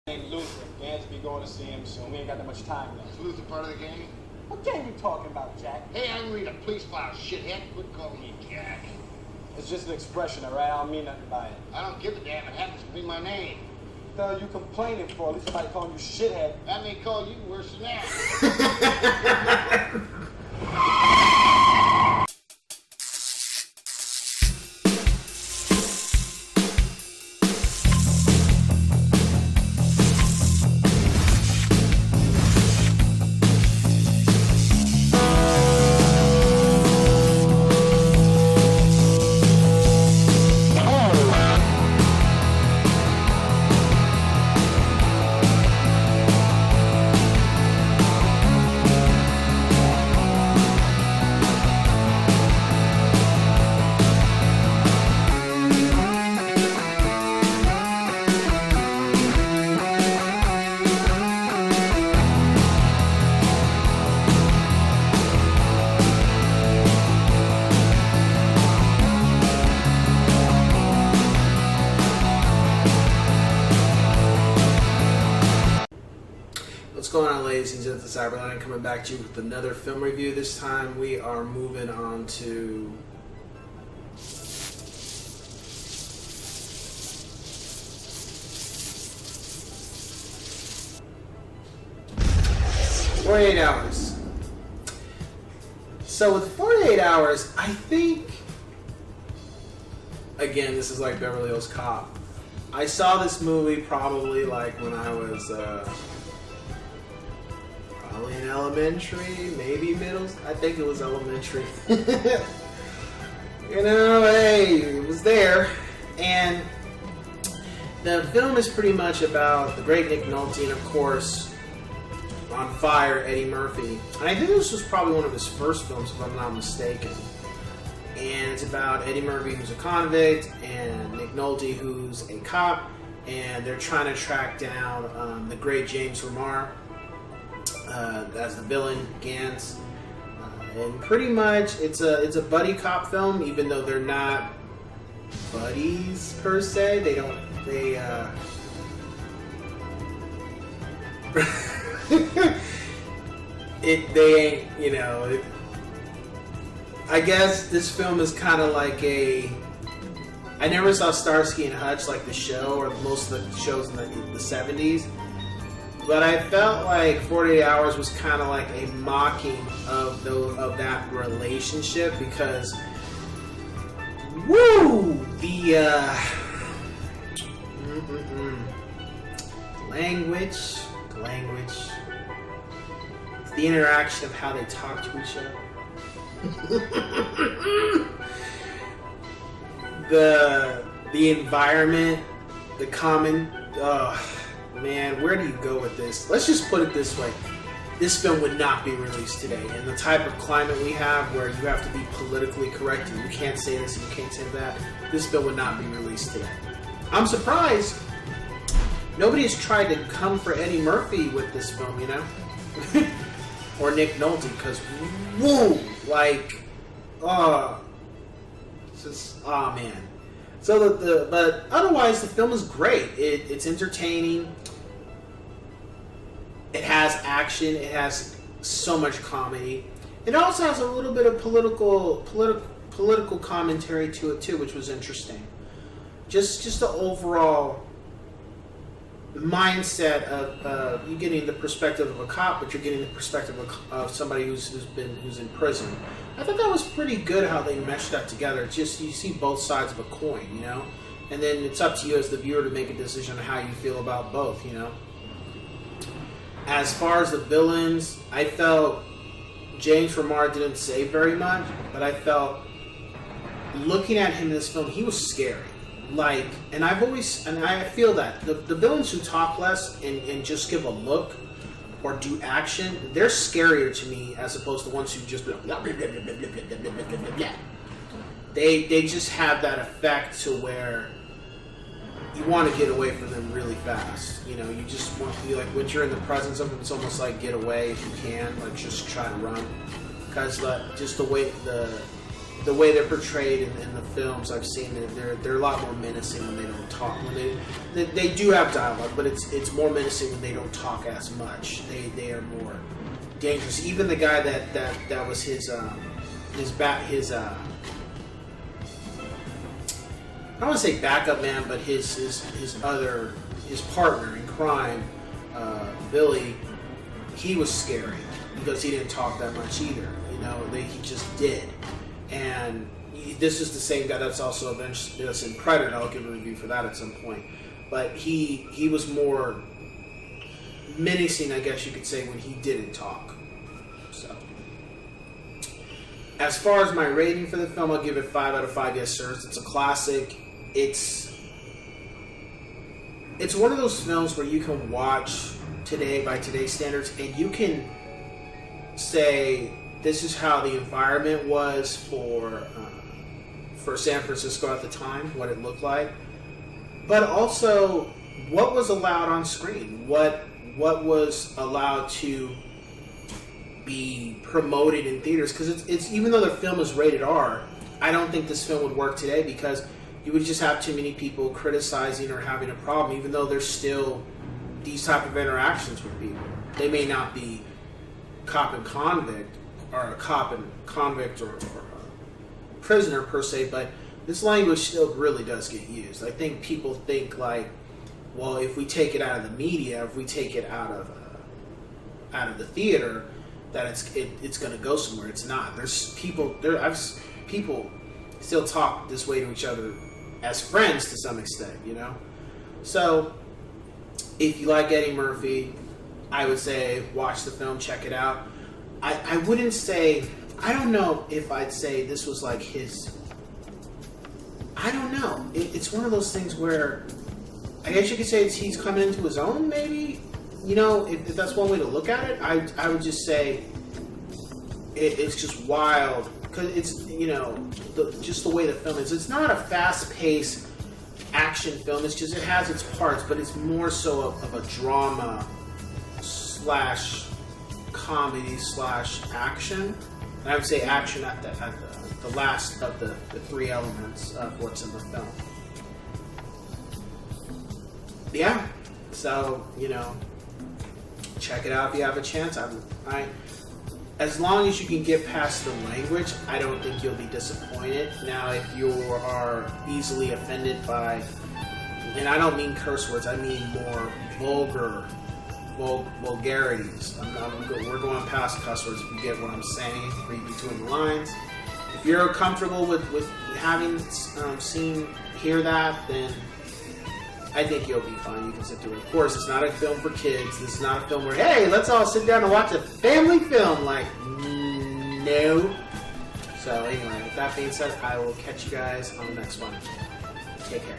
named Luther. Gans will be going to see him soon. We ain't got that much time left. Is Luther part of the gang? What gang you talking about, Jack? Hey, I can read a police file, shithead. Quit calling me Jack. It's just an expression, all right? I don't mean nothing by it. I don't give a damn. It happens to be my name. What the hell are you complaining for? At least somebody calling you shithead. I may call you worse than that. What's going on, ladies and gents? It's Cyberline coming back to you with another film review. This time we are moving on to "48 Hours." So with 48 Hours, I think, again, this is like Beverly Hills Cop. I saw this movie probably like when I was probably in elementary, maybe middle. I think it was elementary. You know, hey, it was there. And the film is pretty much about the great Nick Nolte and, of course, on fire, Eddie Murphy. And I think this was probably one of his first films, if I'm not mistaken. And it's about Eddie Murphy, who's a convict, and Nick Nolte, who's a cop. And they're trying to track down the great James Remar as the villain, Gans. And pretty much it's a buddy cop film, even though they're not buddies per se. They ain't, you know. I guess this film is kind of like I never saw Starsky and Hutch, like the show, or most of the shows in the 70s. But I felt like 48 Hours was kind of like a mocking of that relationship, because, woo, the language, the interaction of how they talk to each other, the environment, the common. Man, where do you go with this? Let's just put it this way. This film would not be released today. In the type of climate we have, where you have to be politically correct and you can't say this and you can't say that, this film would not be released today. I'm surprised nobody has tried to come for Eddie Murphy with this film, you know? Or Nick Nolte, because, whoa, like, man. So but otherwise the film is great. It's entertaining. It has action. It has so much comedy. It also has a little bit of political commentary to it too, which was interesting. Just the overall mindset of you getting the perspective of a cop, but you're getting the perspective of somebody who's in prison. I thought that was pretty good how they meshed that together. Just you see both sides of a coin, you know, and then it's up to you as the viewer to make a decision on how you feel about both, you know. As far as the villains, I felt James Remar didn't say very much, but I felt looking at him in this film, he was scary. Like, and I feel that the villains who talk less and just give a look or do action, they're scarier to me as opposed to ones who just blah, blah, blah, blah, blah, blah, blah, blah, blah, blah, blah. They just have that effect to where you want to get away from them really fast. You know, you just want to be like, when you're in the presence of them, it's almost like get away if you can, like just try to run, because just the way the way they're portrayed in the films I've seen, they're a lot more menacing when they don't talk. When they do have dialogue, but it's more menacing when they don't talk as much. They are more dangerous. Even the guy that was his I don't want to say backup man, but his partner in crime, Billy, he was scary because he didn't talk that much either. You know, he just did. And this is the same guy that's also that's in Predator. I'll give a review for that at some point. But he was more menacing, I guess you could say, when he didn't talk. So, as far as my rating for the film, I'll give it 5 out of 5 yes sirs. It's a classic. It's one of those films where you can watch today by today's standards, and you can say this is how the environment was for San Francisco at the time, what it looked like, but also what was allowed on screen, what was allowed to be promoted in theaters. Because it's even though the film is rated R, I don't think this film would work today because you would just have too many people criticizing or having a problem, even though there's still these type of interactions with people. They may not be cop and convict, or a cop and convict, or a prisoner per se, but this language still really does get used. I think people think like, well, if we take it out of the media, if we take it out of the theater, that it's going to go somewhere. It's not. There's people there. People still talk this way to each other as friends to some extent, you know. So, if you like Eddie Murphy, I would say watch the film, check it out. I wouldn't say, I don't know if I'd say this was like his, I don't know. It's one of those things where I guess you could say he's coming into his own, maybe. You know, if that's one way to look at it, I would just say it's just wild. Because it's, you know, just the way the film is. It's not a fast-paced action film. It's just, it has its parts, but it's more so of a drama slash comedy slash action. And I would say action at the last of the three elements of what's in the film. Yeah. So, you know, check it out if you have a chance. As long as you can get past the language, I don't think you'll be disappointed. Now, if you are easily offended by, and I don't mean curse words, I mean more vulgarities. We're going past cuss words if you get what I'm saying, read between the lines. If you're comfortable with having hear that, then I think you'll be fine. You can sit through it. Of course, it's not a film for kids. This is not a film where, hey, let's all sit down and watch a family film. Like, no. So anyway, with that being said, I will catch you guys on the next one. Take care.